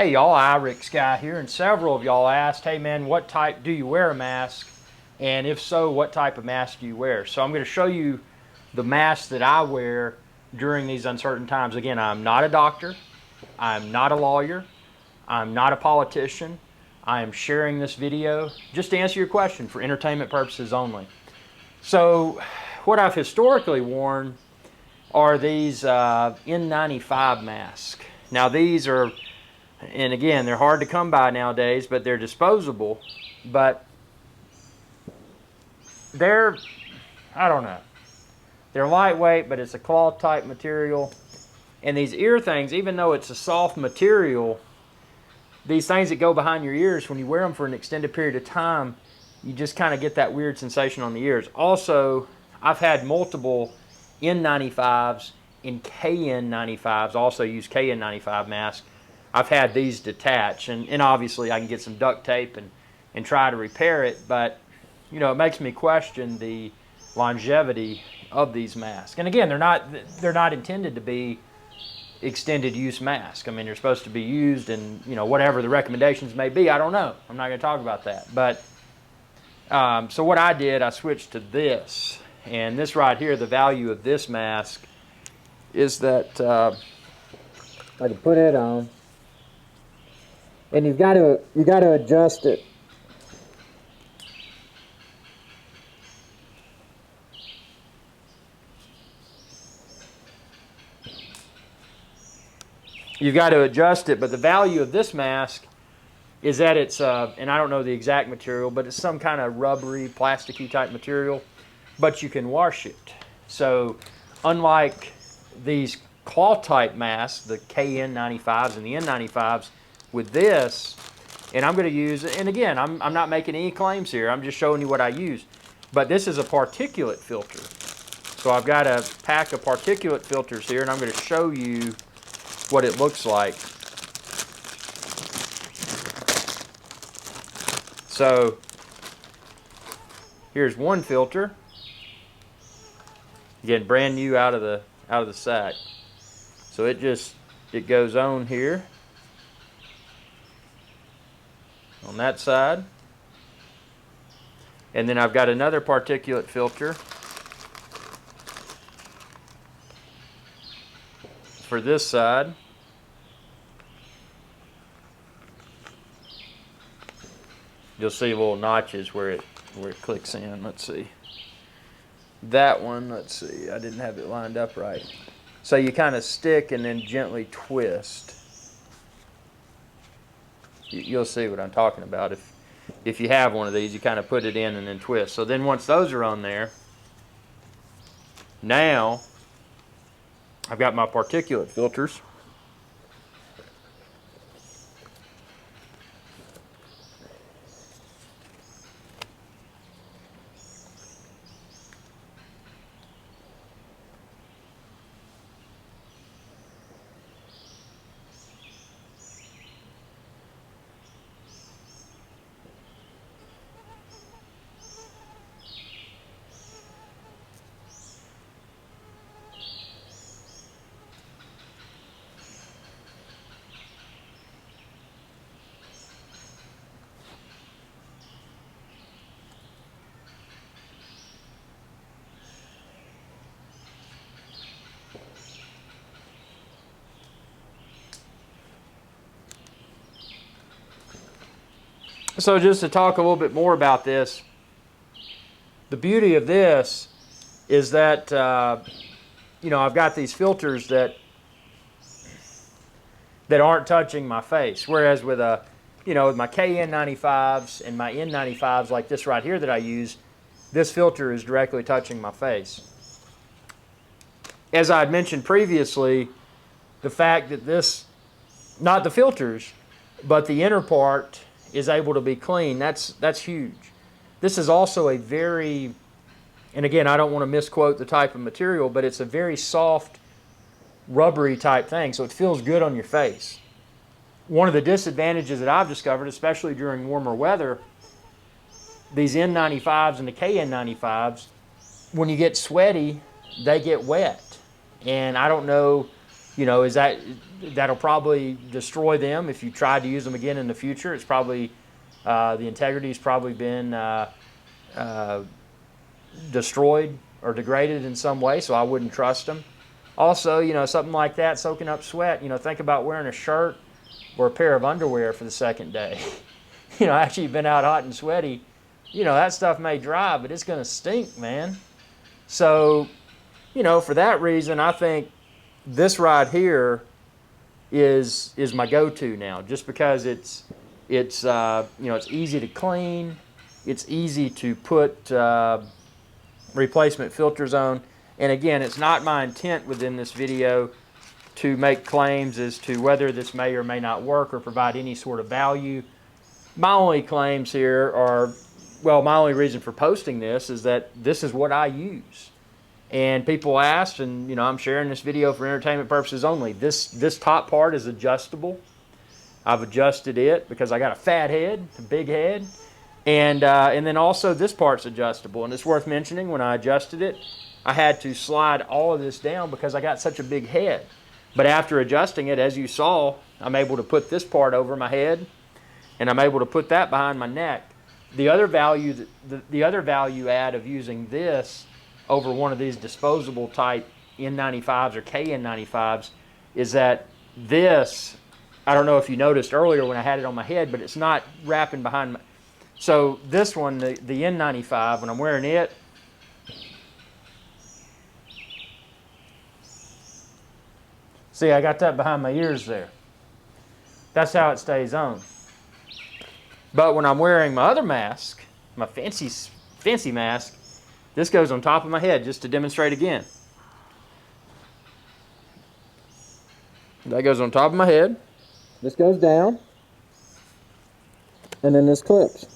Hey y'all, Irix Guy here, and several of y'all asked, hey man, what type do you wear a mask? And if so, what type of mask do you wear? So I'm going to show you the mask that I wear during these uncertain times. Again, I'm not a doctor, I'm not a lawyer, I'm not a politician. I am sharing this video just to answer your question for entertainment purposes only. So what I've historically worn are these N95 masks. Now these are, and again, they're hard to come by nowadays, but they're disposable. But they're, I don't know, they're lightweight, but it's a cloth type material. And these ear things, even though it's a soft material, these things that go behind your ears, when you wear them for an extended period of time, you just kind of get that weird sensation on the ears. Also, I've had multiple N95s and KN95s, also use KN95 masks. I've had these detach, and obviously I can get some duct tape and try to repair it, but you know, it makes me question the longevity of these masks. And again, they're not intended to be extended use masks. I mean, they're supposed to be used in, you know, whatever the recommendations may be. I don't know. I'm not going to talk about that. But so what I did, I switched to this, and this right here, the value of this mask is that I can put it on. And you got to adjust it. You've got to adjust it, but the value of this mask is that it's, and I don't know the exact material, but it's some kind of rubbery, plasticky type material, but you can wash it. So unlike these cloth type masks, the KN95s and the N95s, with this, and I'm going to use, and again, I'm not making any claims here, I'm just showing you what I use, but this is a particulate filter. So I've got a pack of particulate filters here, and I'm going to show you what it looks like. So here's one filter, again brand new out of the sack. So it goes on here on that side, and then I've got another particulate filter for this side. You'll see little notches where it clicks in. Let's see. That one, let's see. I didn't have it lined up right. So you kind of stick and then gently twist. You'll see what I'm talking about. If you have one of these, you kind of put it in and then twist. So then once those are on there, now I've got my particulate filters. So just to talk a little bit more about this, the beauty of this is that, you know, I've got these filters that aren't touching my face. Whereas with you know, with my KN95s and my N95s like this right here that I use, this filter is directly touching my face. As I had mentioned previously, the fact that this, not the filters, but the inner part is able to be clean, that's huge. This is also a very, and again, I don't want to misquote the type of material, but it's a very soft, rubbery type thing, so it feels good on your face. One of the disadvantages that I've discovered, especially during warmer weather, these N95s and the KN95s, when you get sweaty, they get wet. And I don't know You know, that'll probably destroy them if you try to use them again in the future. It's probably the integrity's probably been destroyed or degraded in some way, so I wouldn't trust them. Also, you know, something like that, soaking up sweat, you know, think about wearing a shirt or a pair of underwear for the second day. You know, after you've been out hot and sweaty, you know, that stuff may dry, but it's going to stink, man. So, you know, for that reason, I think this right here is my go-to now, just because it's you know, it's easy to clean, it's easy to put replacement filters on, and again, it's not my intent within this video to make claims as to whether this may or may not work or provide any sort of value. My only claims here are, well, my only reason for posting this is that this is what I use. And people asked, and you know, I'm sharing this video for entertainment purposes only. This top part is adjustable. I've adjusted it because I got a fat head, a big head, and then also this part's adjustable. And it's worth mentioning, when I adjusted it, I had to slide all of this down because I got such a big head. But after adjusting it, as you saw, I'm able to put this part over my head, and I'm able to put that behind my neck. The other value, the other value add of using this over one of these disposable type N95s or KN95s is that this, I don't know if you noticed earlier when I had it on my head, but it's not wrapping behind my, so this one, the N95, when I'm wearing it, see, I got that behind my ears there. That's how it stays on. But when I'm wearing my other mask, my fancy mask, this goes on top of my head, just to demonstrate again. That goes on top of my head. This goes down. And then this clips.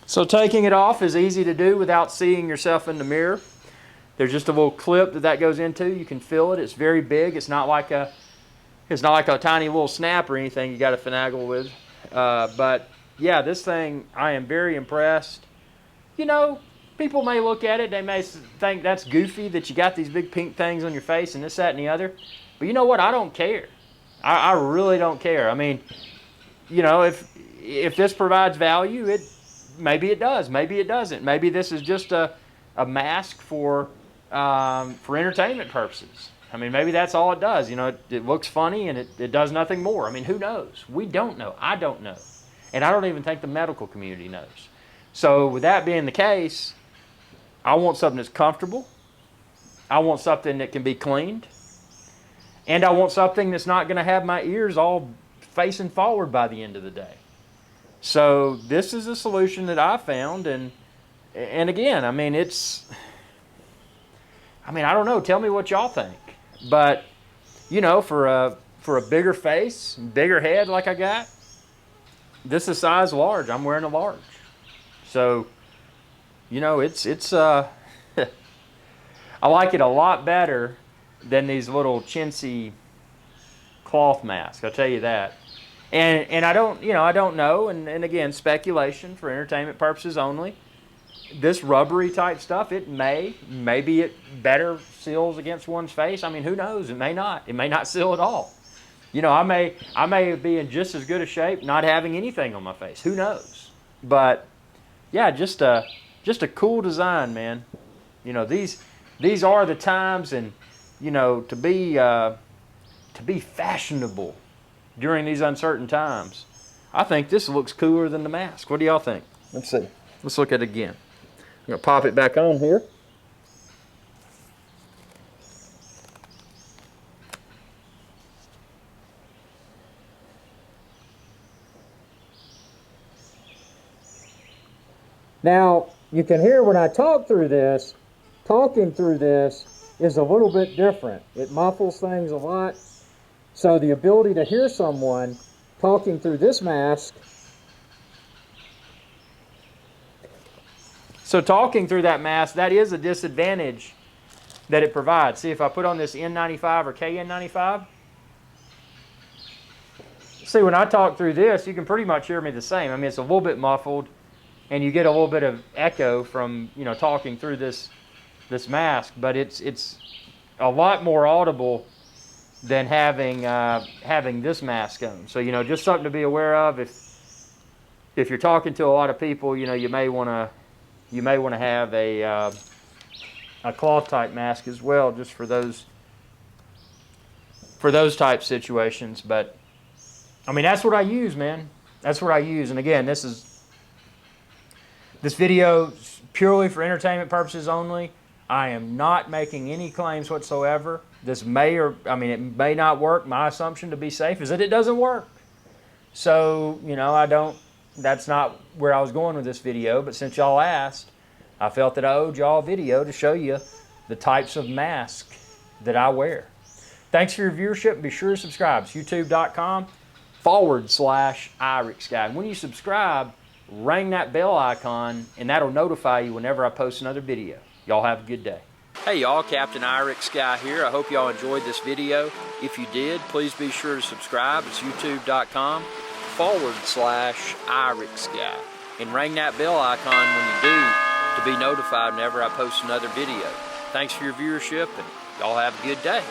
So taking it off is easy to do without seeing yourself in the mirror. There's just a little clip that goes into. You can feel it. It's very big. It's not like a tiny little snap or anything you got to finagle with. But yeah, this thing, I am very impressed. You know, people may look at it. They may think that's goofy that you got these big pink things on your face and this, that, and the other. But you know what? I don't care. I really don't care. I mean, you know, if this provides value, maybe it does. Maybe it doesn't. Maybe this is just a mask for entertainment purposes. I mean, maybe that's all it does. You know, it looks funny and it does nothing more. I mean, who knows? We don't know. I don't know. And I don't even think the medical community knows. So with that being the case, I want something that's comfortable. I want something that can be cleaned. And I want something that's not going to have my ears all facing forward by the end of the day. So this is a solution that I found, and again, I mean, I don't know. Tell me what y'all think. But you know, for a bigger face, bigger head like I got, this is size large. I'm wearing a large. So, you know, it's I like it a lot better than these little chintzy cloth masks. I'll tell you that. And I don't know, and again, speculation for entertainment purposes only. This rubbery type stuff, maybe it better seals against one's face. I mean, who knows? It may not. It may not seal at all. You know, I may be in just as good a shape not having anything on my face. Who knows? But yeah, just a cool design, man. You know, these are the times, and you know, to be fashionable during these uncertain times, I think this looks cooler than the mask. What do y'all think? Let's see. Let's look at it again. I'm going to pop it back on here. Now, you can hear when I talk through this, talking through this is a little bit different. It muffles things a lot. So the ability to hear someone talking through this mask So talking through that mask, that is a disadvantage that it provides. See, if I put on this N95 or KN95, see, when I talk through this, you can pretty much hear me the same. I mean, it's a little bit muffled, and you get a little bit of echo from, you know, talking through this mask, but it's a lot more audible than having this mask on. So, you know, just something to be aware of. If you're talking to a lot of people, you know, you may want to have a cloth type mask as well, just for those type situations. But I mean, that's what I use, man. That's what I use. And again, this video is purely for entertainment purposes only. I am not making any claims whatsoever. This may it may not work. My assumption, to be safe, is that it doesn't work. So, you know, that's not where I was going with this video, but since y'all asked, I felt that I owed y'all a video to show you the types of masks that I wear. Thanks for your viewership. Be sure to subscribe. It's youtube.com/IrixGuy. And when you subscribe, ring that bell icon, and that'll notify you whenever I post another video. Y'all have a good day. Hey y'all, Captain IrixGuy here. I hope y'all enjoyed this video. If you did, please be sure to subscribe. It's youtube.com/IrixGuy. And ring that bell icon when you do to be notified whenever I post another video. Thanks for your viewership, and y'all have a good day.